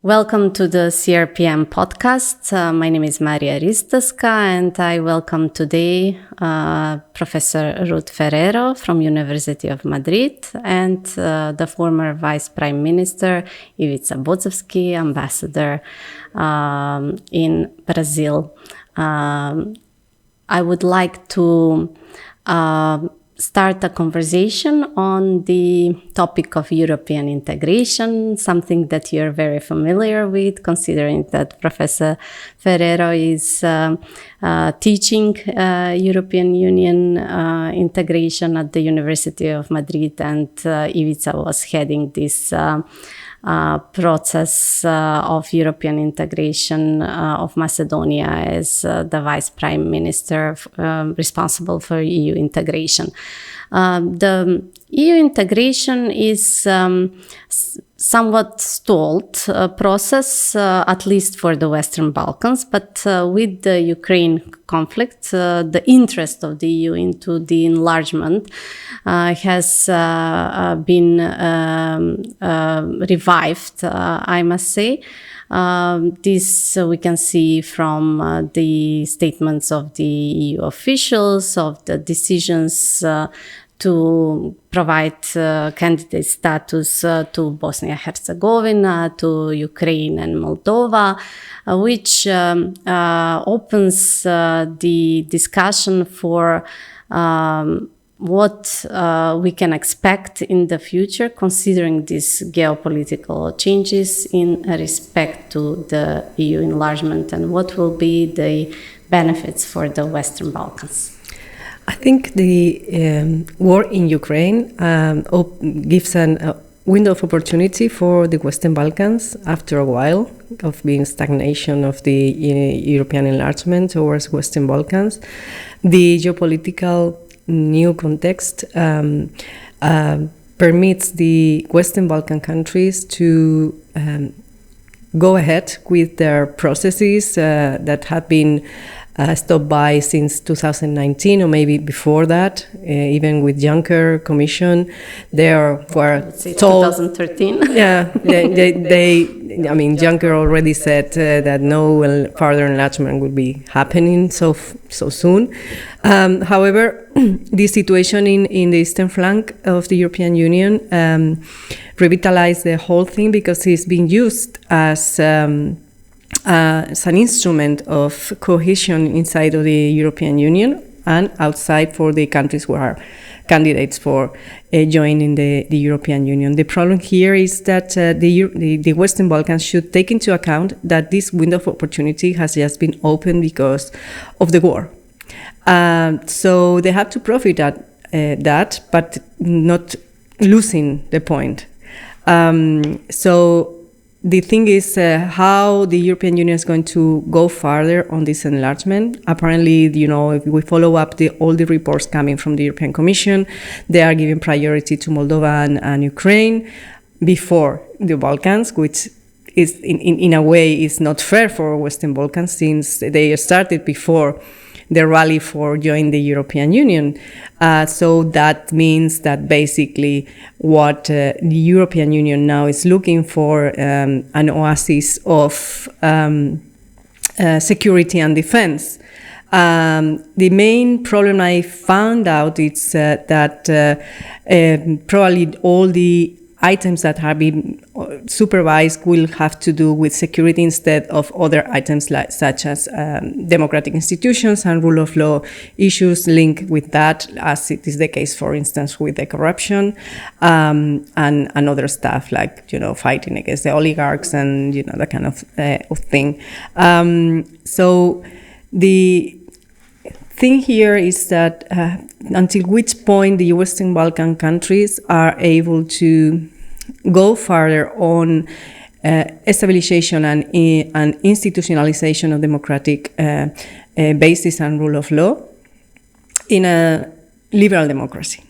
Welcome to the CRPM podcast. My name is Maria Ristaska, and I welcome today Professor Ruth Ferrero from University of Madrid and the former Vice Prime Minister Ivica Bodzovski, Ambassador in Brazil. I would like to start a conversation on the topic of European integration, something that you're very familiar with, considering that Professor Ferrero is teaching European Union integration at the University of Madrid, and Ivica was heading this process of European integration of Macedonia as the Vice Prime Minister responsible for EU integration. The EU integration is somewhat stalled process, at least for the Western Balkans, but with the Ukraine conflict, the interest of the EU into the enlargement has been revived, I must say. This we can see from the statements of the EU officials, of the decisions to provide candidate status to Bosnia-Herzegovina, to Ukraine and Moldova, which opens the discussion for what we can expect in the future, considering these geopolitical changes in respect to the EU enlargement, and what will be the benefits for the Western Balkans. I think the war in Ukraine gives a window of opportunity for the Western Balkans after a while of being stagnation of the European enlargement towards Western Balkans. The geopolitical new context permits the Western Balkan countries to go ahead with their processes that have been stopped by since 2019 or maybe before that, even with Juncker Commission. There were told 2013. Yeah, Juncker already said that no further enlargement would be happening so soon. However, the situation in the eastern flank of the European Union revitalized the whole thing because it's being used as an instrument of cohesion inside of the European Union and outside for the countries who are candidates for joining the European Union. The problem here is that the Western Balkans should take into account that this window of opportunity has just been opened because of the war. So they have to profit at that, but not losing the point. So the thing is how the European Union is going to go further on this enlargement. Apparently, if we follow up all the reports coming from the European Commission, they are giving priority to Moldova and Ukraine before the Balkans, which is in a way is not fair for Western Balkans since they started before the rally for joining the European Union. So that means that basically what the European Union now is looking for an oasis of security and defense. The main problem I found out is that probably all the items that have been supervised will have to do with security instead of other items such as democratic institutions and rule of law issues linked with that, as it is the case, for instance, with the corruption and other stuff like, fighting against the oligarchs and, that kind of thing. So the thing here is that until which point the Western Balkan countries are able to go further on stabilization and institutionalization of democratic basis and rule of law in a liberal democracy.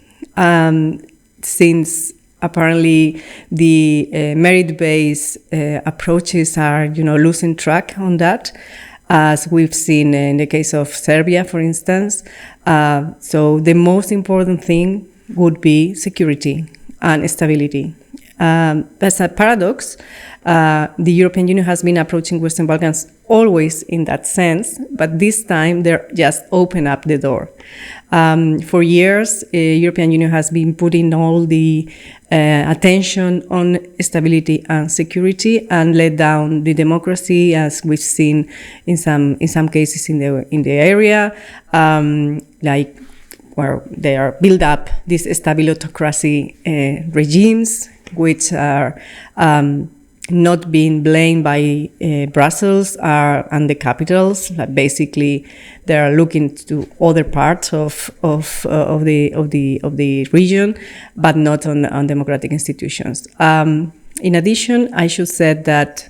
Since apparently the merit-based approaches are, losing track on that, as we've seen in the case of Serbia, for instance. So the most important thing would be security and stability. That's a paradox. The European Union has been approaching Western Balkans always in that sense, but this time they're just open up the door. For years, European Union has been putting all the attention on stability and security and let down the democracy, as we've seen in some cases in the area, like where they are build up these stabilotocracy regimes, which are not being blamed by Brussels and the capitals. Like basically, they are looking to other parts of the region, but not on democratic institutions. In addition, I should say that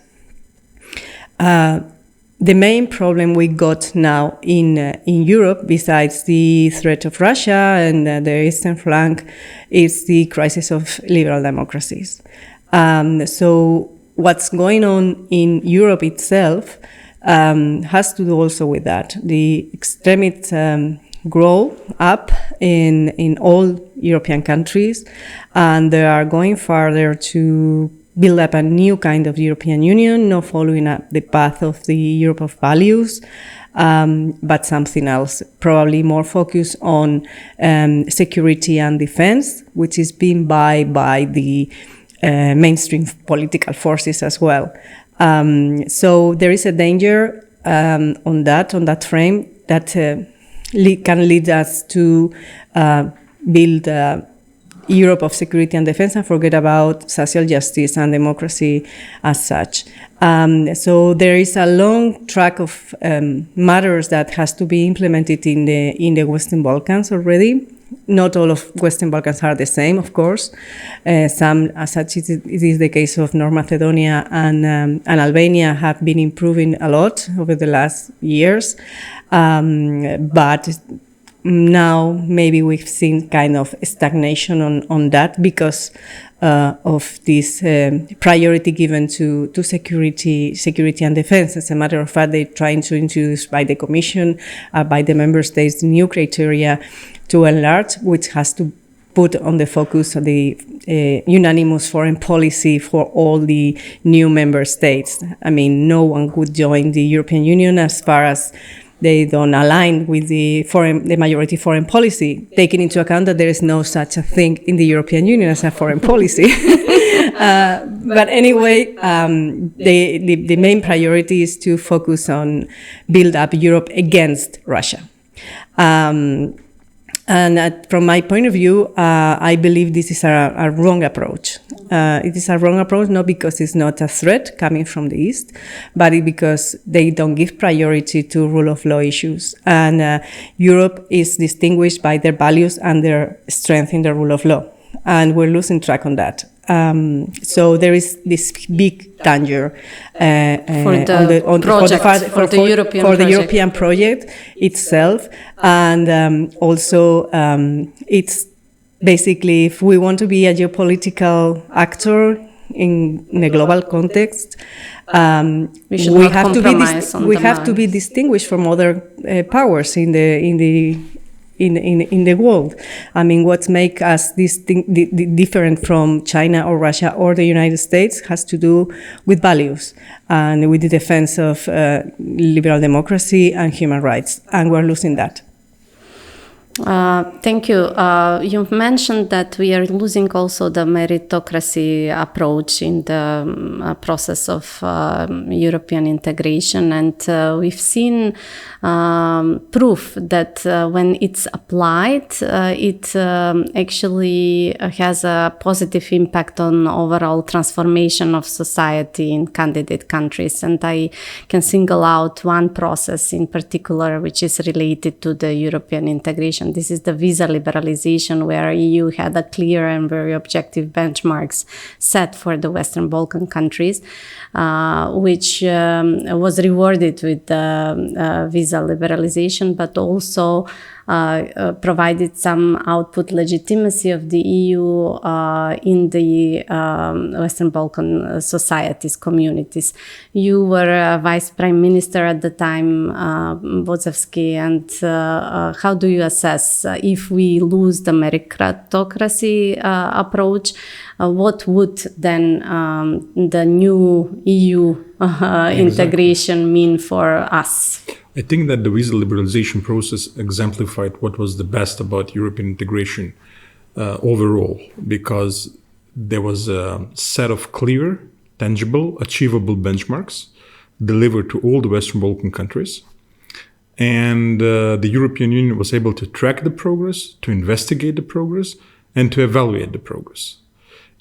the main problem we got now in Europe, besides the threat of Russia and the eastern flank, is the crisis of liberal democracies. So what's going on in Europe itself has to do also with that. The extremists grow up in all European countries, and they are going further to build up a new kind of European Union, not following up the path of the Europe of values, but something else, probably more focused on security and defense, which is being by the mainstream political forces as well. So there is a danger on that frame that can lead us to build Europe of security and defense and forget about social justice and democracy as such. So there is a long track of matters that has to be implemented in the Western Balkans already. Not all of Western Balkans are the same, of course. Some, as such, it is the case of North Macedonia and Albania, have been improving a lot over the last years. But now maybe we've seen kind of stagnation on that because of this priority given to security and defense. As a matter of fact, they're trying to introduce by the Commission, by the member states, new criteria to enlarge, which has to put on the focus of the unanimous foreign policy for all the new member states. I mean, no one could join the European Union as far as they don't align with the majority foreign policy, taking into account that there is no such a thing in the European Union as a foreign policy. But anyway, the main priority is to focus on build up Europe against Russia. And from my point of view, I believe this is a wrong approach. It is a wrong approach, not because it's not a threat coming from the East, but because they don't give priority to rule of law issues. And Europe is distinguished by their values and their strength in the rule of law. And we're losing track on that. So there is this big danger for the European project itself, and also it's basically, if we want to be a geopolitical actor in a global context, we have to be distinguished from other powers in the world. I mean, what makes us different from China or Russia or the United States has to do with values and with the defense of liberal democracy and human rights, and we're losing that. Thank you. You've mentioned that we are losing also the meritocracy approach in the process of European integration, and we've seen proof that when it's applied, it actually has a positive impact on overall transformation of society in candidate countries. And I can single out one process in particular, which is related to the European integration. This is the visa liberalization, where EU had a clear and very objective benchmarks set for the Western Balkan countries, which was rewarded with the visa liberalization, but also provided some output legitimacy of the EU in the Western Balkan societies, communities. You were Vice Prime Minister at the time, Bozevsky, and how do you assess if we lose the meritocracy approach? What would then the new EU integration mean for us? I think that the visa liberalization process exemplified what was the best about European integration overall, because there was a set of clear, tangible, achievable benchmarks delivered to all the Western Balkan countries. And the European Union was able to track the progress, to investigate the progress, and to evaluate the progress.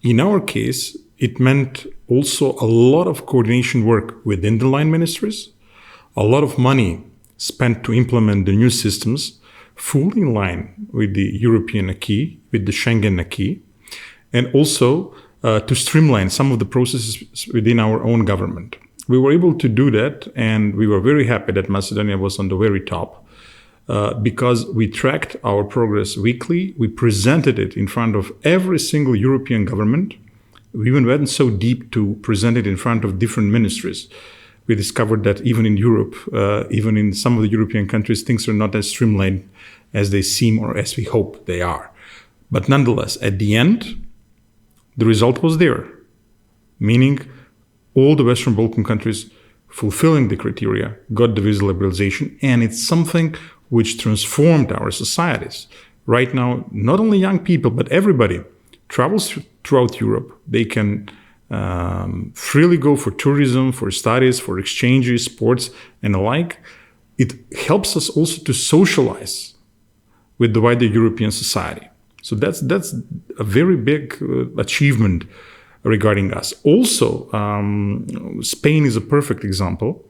In our case, it meant also a lot of coordination work within the line ministries, a lot of money spent to implement the new systems fully in line with the European acquis, with the Schengen acquis, and also to streamline some of the processes within our own government. We were able to do that, and we were very happy that Macedonia was on the very top because we tracked our progress weekly. We presented it in front of every single European government. We even went so deep to present it in front of different ministries. We discovered that even in Europe, even in some of the European countries, things are not as streamlined as they seem or as we hope they are. But nonetheless, at the end, the result was there, meaning all the Western Balkan countries fulfilling the criteria got the visa liberalization, and it's something which transformed our societies. Right now, not only young people, but everybody travels throughout Europe. They can freely go for tourism, for studies, for exchanges, sports, and the like. It helps us also to socialize with the wider European society. So that's a very big achievement regarding us. Also, Spain is a perfect example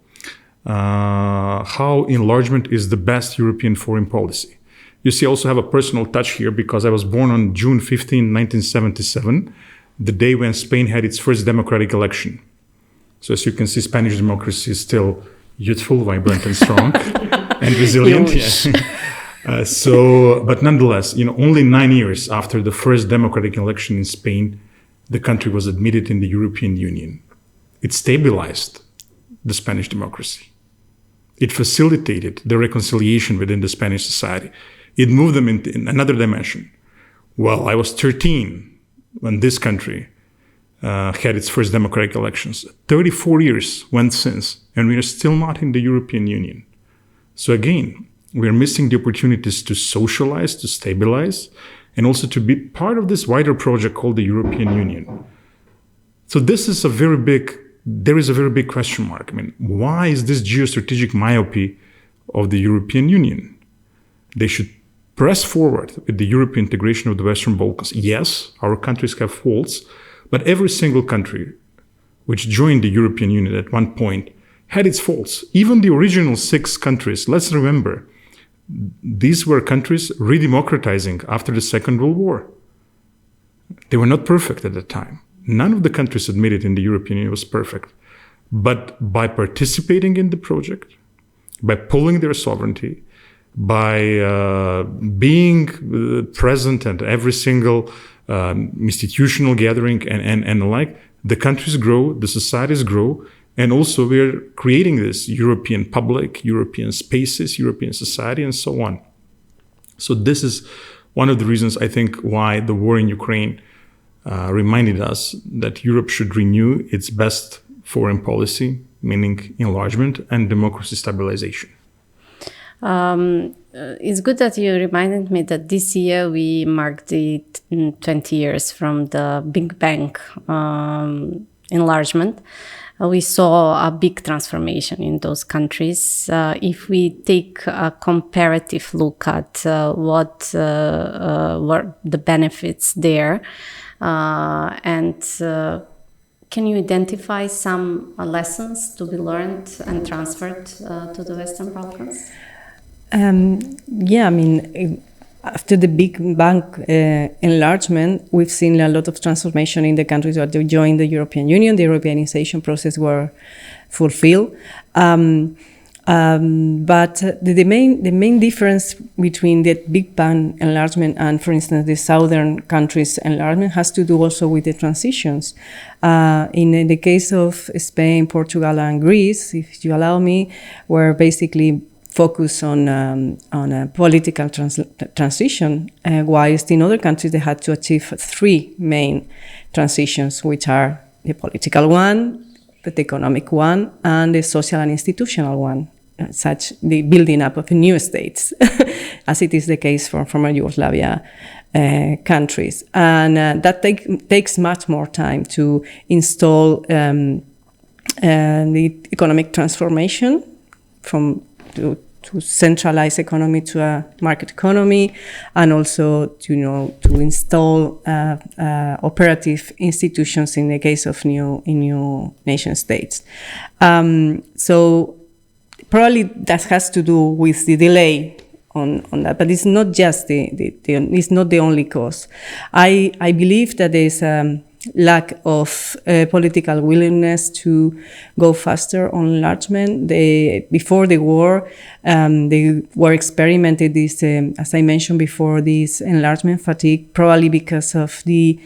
how enlargement is the best European foreign policy. You see, I also have a personal touch here because I was born on June 15, 1977, the day when Spain had its first democratic election. So as you can see, Spanish democracy is still youthful, vibrant, and strong, and resilient. But nonetheless, only 9 years after the first democratic election in Spain, the country was admitted in the European Union. It stabilized the Spanish democracy. It facilitated the reconciliation within the Spanish society. It moved them into another dimension. Well, I was 13 when this country had its first democratic elections. 34 years went since, and we are still not in the European Union. So again, we are missing the opportunities to socialize, to stabilize, and also to be part of this wider project called the European Union. So this is there is a very big question mark. I mean, why is this geostrategic myopia of the European Union? They should press forward with the European integration of the Western Balkans. Yes, our countries have faults, but every single country which joined the European Union at one point had its faults. Even the original 6 countries, let's remember, these were countries redemocratizing after the Second World War. They were not perfect at the time. None of the countries admitted in the European Union was perfect. But by participating in the project, by pulling their sovereignty, by being present at every single institutional gathering and the like, the countries grow, the societies grow, and also we're creating this European public, European spaces, European society, and so on. So this is one of the reasons, I think, why the war in Ukraine reminded us that Europe should renew its best foreign policy, meaning enlargement and democracy stabilization. It's good that you reminded me that this year we marked the 20 years from the Big Bang enlargement. We saw a big transformation in those countries. If we take a comparative look at what were the benefits there, can you identify some lessons to be learned and transferred to the Western Balkans? After the Big Bang enlargement, we've seen a lot of transformation in the countries that joined the European Union. The Europeanization process were fulfilled. But the main difference between the Big Bang enlargement and, for instance, the southern countries' enlargement has to do also with the transitions. In the case of Spain, Portugal, and Greece, if you allow me, were basically focused on a political transition, whilst in other countries they had to achieve three main transitions, which are the political one, the economic one, and the social and institutional one, such the building up of new states, as it is the case for former Yugoslavia countries. And that takes much more time to install the economic transformation to centralize economy to a market economy, and also to install operative institutions in the case of new nation states. So probably that has to do with the delay on that, but it's not just it's not the only cause. I believe that there's lack of political willingness to go faster on enlargement. Before the war, they were experimented this, as I mentioned before, this enlargement fatigue, probably because of the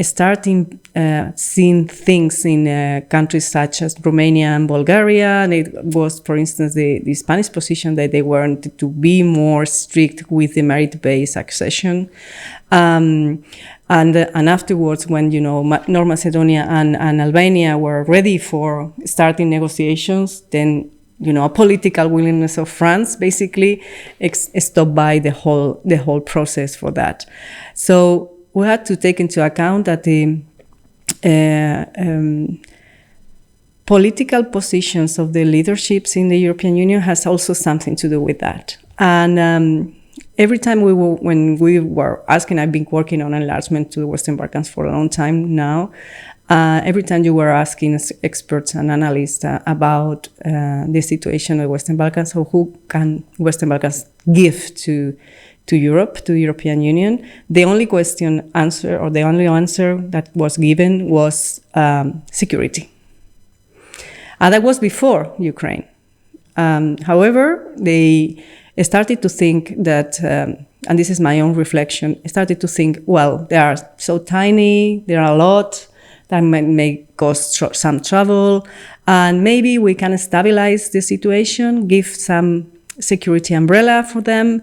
starting seeing things in countries such as Romania and Bulgaria. And it was, for instance, the Spanish position that they wanted to be more strict with the merit-based accession. And afterwards, when North Macedonia and Albania were ready for starting negotiations, then a political willingness of France basically stopped by the whole process for that. So we had to take into account that the political positions of the leaderships in the European Union has also something to do with that. And every time when we were asking, I've been working on enlargement to the Western Balkans for a long time now. Every time you were asking experts and analysts about the situation of the Western Balkans, so who can Western Balkans give to Europe, to the European Union, the only answer that was given was security. And that was before Ukraine. However, they started to think that, and this is my own reflection, started to think, well, they are so tiny, there are a lot that may cause some trouble, and maybe we can stabilize the situation, give some security umbrella for them,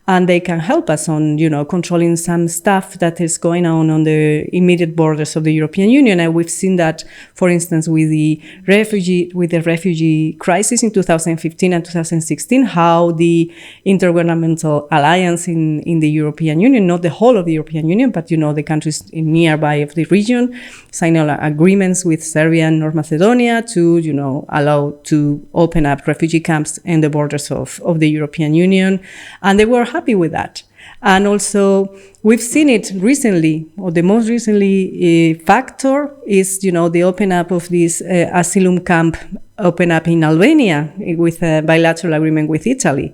and they can help us on, controlling some stuff that is going on the immediate borders of the European Union. And we've seen that, for instance, with the refugee crisis in 2015 and 2016, how the Intergovernmental Alliance in the European Union, not the whole of the European Union, but, the countries nearby of the region, signed agreements with Serbia and North Macedonia to, allow to open up refugee camps in the borders of the European Union. And they were happy with that. And also, we've seen it recently, or the most recently factor is, the open up of this asylum camp open up in Albania with a bilateral agreement with Italy.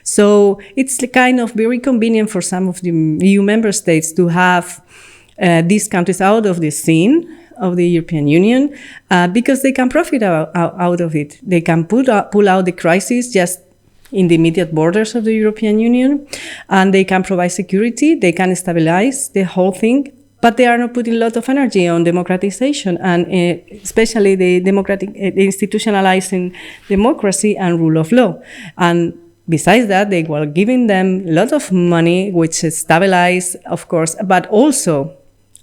So it's kind of very convenient for some of the EU member states to have these countries out of the scene of the European Union because they can profit out of it. They can pull out the crisis just in the immediate borders of the European Union, and they can provide security, they can stabilize the whole thing, but they are not putting a lot of energy on democratization, and especially the institutionalizing democracy and rule of law. And besides that, they were giving them a lot of money, which stabilize, of course, but also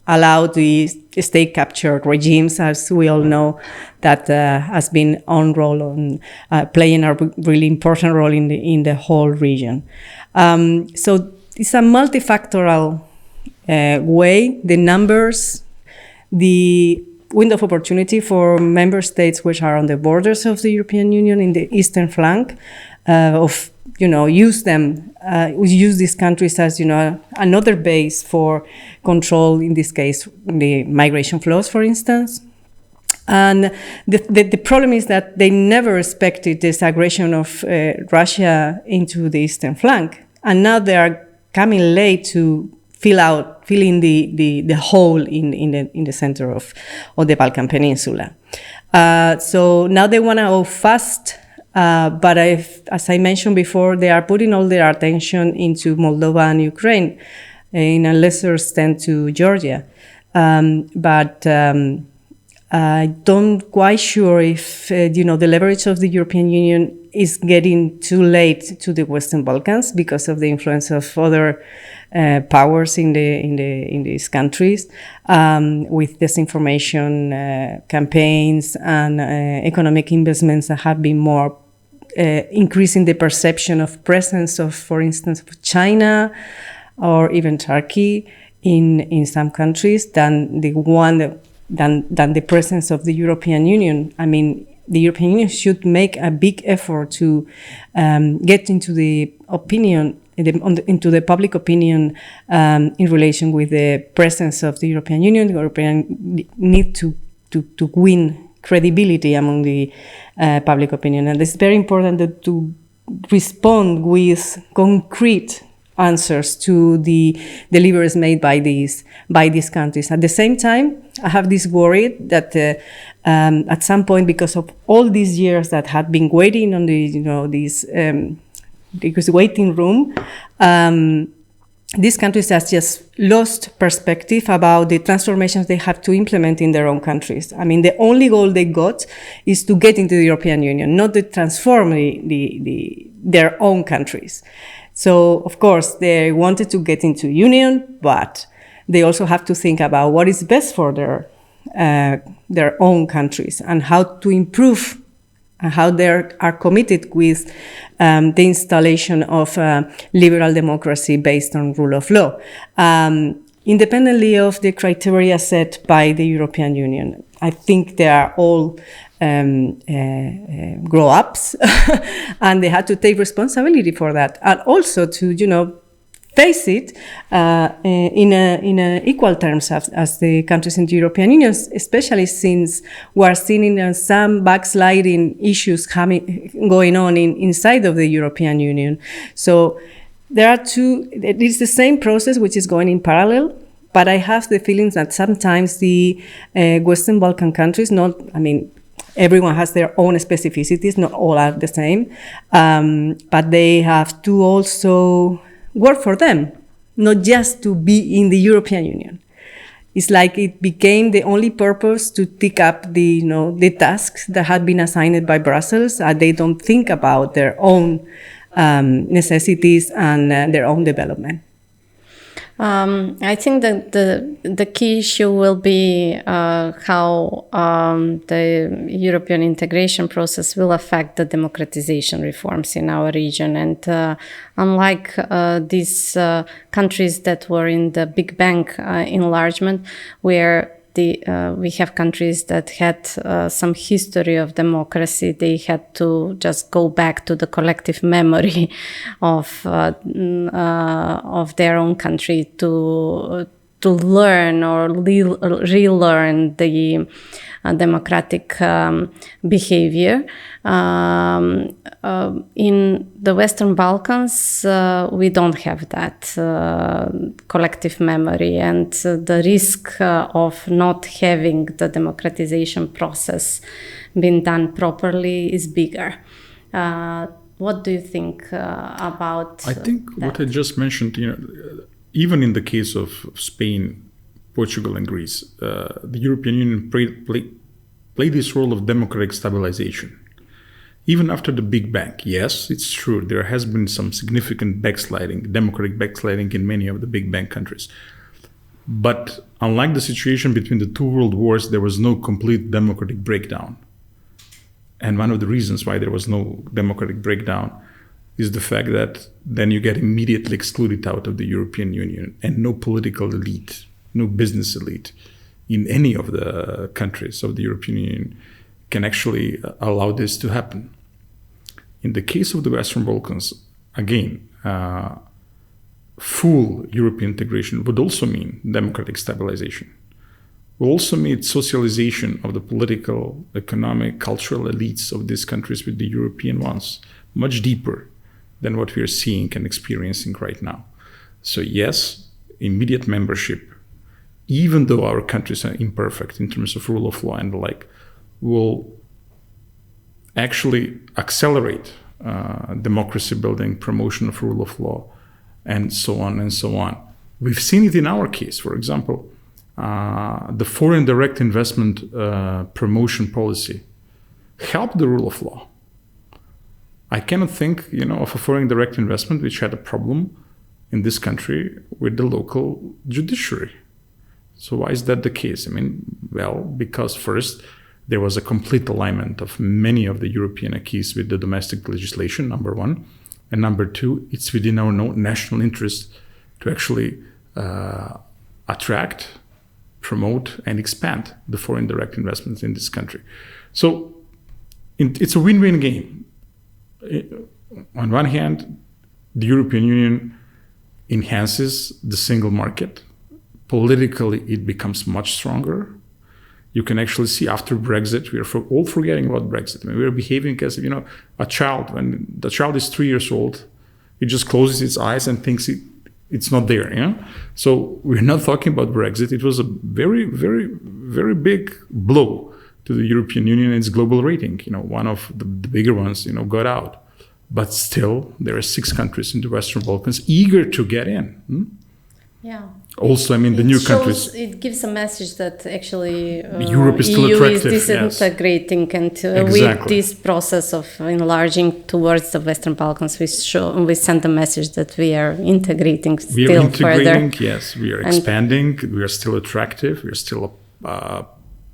allow the state-captured regimes, as we all know, that has been playing a really important role in the whole region. So it's a multifactorial way. The numbers, the window of opportunity for member states which are on the borders of the European Union in the eastern flank use these countries as, another base for control, in this case, the migration flows, for instance. And the problem is that they never expected this aggression of Russia into the eastern flank. And now they are coming late to fill in the hole in the center of the Balkan Peninsula. So now they want to go fast But as I mentioned before, they are putting all their attention into Moldova and Ukraine, in a lesser extent to Georgia. But I don't quite sure if the leverage of the European Union is getting too late to the Western Balkans because of the influence of other powers in these countries, with disinformation campaigns and economic investments that have been more increasing the perception of presence of, for instance, of China or even Turkey in some countries than the presence of the European Union. I mean, the European Union should make a big effort to get into the opinion, into the public opinion in relation with the presence of the European Union. The European need to win credibility among the public opinion, and it's very important to respond with concrete answers to the deliveries made by these countries. At the same time, I have this worry that at some point, because of all these years that had been waiting on this waiting room, these countries have just lost perspective about the transformations they have to implement in their own countries. I mean, the only goal they got is to get into the European Union, not to transform their own countries. So, of course, they wanted to get into union, but they also have to think about what is best for their own countries and how to improve and how they are committed with the installation of liberal democracy based on rule of law, independently of the criteria set by the European Union. I think they are all grow-ups and they had to take responsibility for that, and also to face it in equal terms as the countries in the European Union, especially since we are seeing some backsliding issues going on inside of the European Union. So there are two. It is the same process which is going in parallel. But I have the feeling that sometimes the Western Balkan countries, everyone has their own specificities, not all are the same, but they have to also work for them, not just to be in the European Union. It's like it became the only purpose to take up the tasks that had been assigned by Brussels. They don't think about their own necessities and their own development. I think that the key issue will be how the European integration process will affect the democratization reforms in our region. And unlike these countries that were in the Big Bang enlargement, where we have countries that had some history of democracy, they had to just go back to the collective memory of their own country to learn or relearn the democratic behavior. In the Western Balkans, we don't have that collective memory, and the risk of not having the democratization process being done properly is bigger. What do you think about I think that? What I just mentioned, even in the case of Spain, Portugal and Greece, the European Union played this role of democratic stabilization. Even after the Big Bang, yes, it's true, there has been some significant democratic backsliding in many of the Big Bang countries. But unlike the situation between the two world wars, there was no complete democratic breakdown. And one of the reasons why there was no democratic breakdown is the fact that then you get immediately excluded out of the European Union, and no political elite, no business elite in any of the countries of the European Union can actually allow this to happen. In the case of the Western Balkans, again, full European integration would also mean democratic stabilization, would also mean socialization of the political, economic, cultural elites of these countries with the European ones, much deeper than what we are seeing and experiencing right now. So yes, immediate membership, even though our countries are imperfect in terms of rule of law and the like, will actually accelerate democracy building, promotion of rule of law, and so on and so on. We've seen it in our case. For example, the foreign direct investment promotion policy helped the rule of law. I cannot think, of a foreign direct investment which had a problem in this country with the local judiciary. So why is that the case? Because first, there was a complete alignment of many of the European acquis with the domestic legislation, number one. And number two, it's within our national interest to actually attract, promote, and expand the foreign direct investments in this country. So it's a win-win game. On one hand, the European Union enhances the single market. Politically, it becomes much stronger. You can actually see after Brexit, we are all forgetting about Brexit. We are behaving as, a child. When the child is 3 years old, it just closes its eyes and thinks it's not there. So we're not talking about Brexit. It was a very, very, very big blow to the European Union and its global rating. One of the bigger ones, got out. But still, there are 6 countries in the Western Balkans eager to get in. Yeah. Also, the new countries. It gives a message that actually Europe is still EU attractive. is disintegrating, and with this process of enlarging towards the Western Balkans, we send a message that we are integrating further. Yes, we are expanding. We are still attractive. We are still a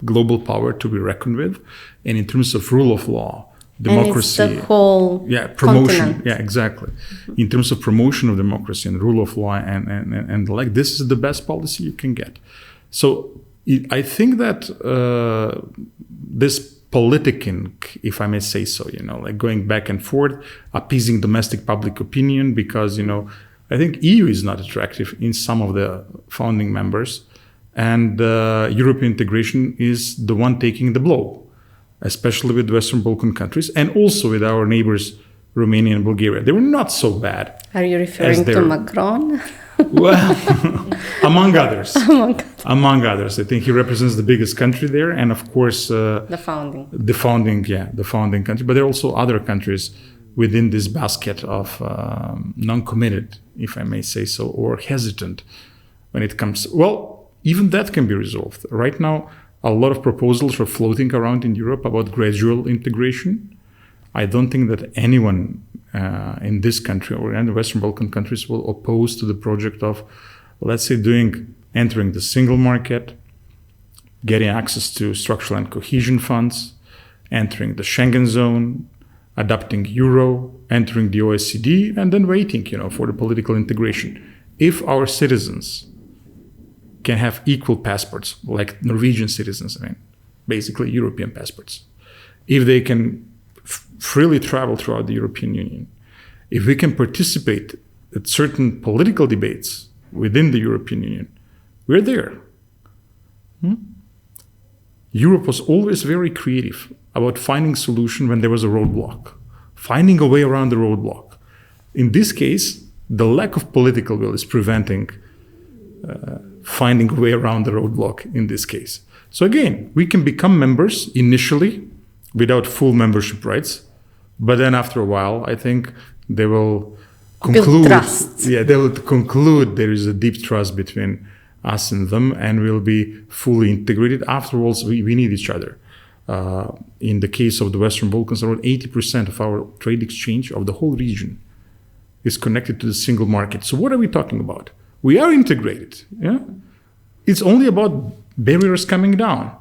global power to be reckoned with. And in terms of rule of law, democracy, and it's the whole promotion. Continent. Yeah, exactly. In terms of promotion of democracy and rule of law and this is the best policy you can get. So I think that this politicking, if I may say so, going back and forth, appeasing domestic public opinion, because I think EU is not attractive in some of the founding members, and European integration is the one taking the blow, especially with Western Balkan countries and also with our neighbors, Romania and Bulgaria. They were not so bad. Are you referring to Macron? Well, among others. Among others. I think he represents the biggest country there. And of course, the founding country. But there are also other countries within this basket of non-committed, if I may say so, or hesitant when it comes. Well, even that can be resolved. Right now, a lot of proposals are floating around in Europe about gradual integration. I don't think that anyone in this country or in the Western Balkan countries will oppose to the project of, let's say, entering the single market, getting access to structural and cohesion funds, entering the Schengen zone, adopting euro, entering the OECD, and then waiting, for the political integration. If our citizens can have equal passports, like Norwegian citizens, basically European passports. If they can freely travel throughout the European Union, if we can participate at certain political debates within the European Union, we're there. Europe was always very creative about finding solution when there was a roadblock, finding a way around the roadblock. In this case, the lack of political will is preventing finding a way around the roadblock in this case. So again, we can become members initially without full membership rights, but then after a while, I think they will conclude. Build trust. Yeah, they will conclude there is a deep trust between us and them, and we'll be fully integrated. Afterwards, we need each other. In the case of the Western Balkans, around 80% of our trade exchange of the whole region is connected to the single market. So what are we talking about? We are integrated. Yeah, it's only about barriers coming down,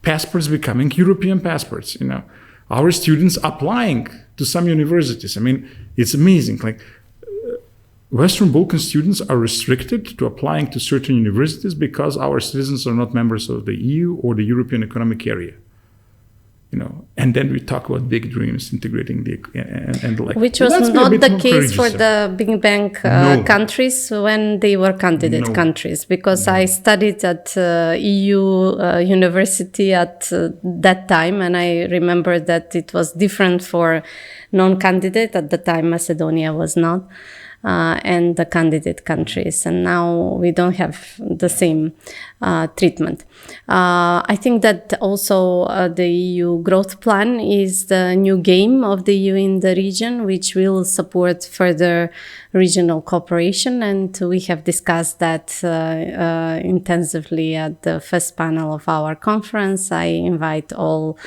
passports becoming European passports. Our students applying to some universities. It's amazing. Western Balkan students are restricted to applying to certain universities because our citizens are not members of the EU or the European Economic Area. And then we talk about big dreams, integrating which was not the case for the Big Bang countries when they were candidate countries, because I studied at EU university at that time, and I remember that it was different for non-candidate. At the time, Macedonia was not. and the candidate countries. And now we don't have the same treatment. I think that also the EU growth plan is the new game of the EU in the region, which will support further regional cooperation. And we have discussed that intensively at the first panel of our conference. I invite all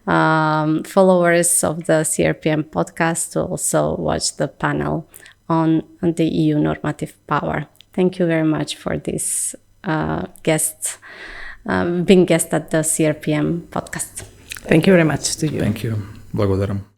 followers of the CRPM podcast to also watch the panel on the EU normative power. Thank you very much for this being guest at the CRPM podcast. Thank you very much to you. Thank you. Благодарам.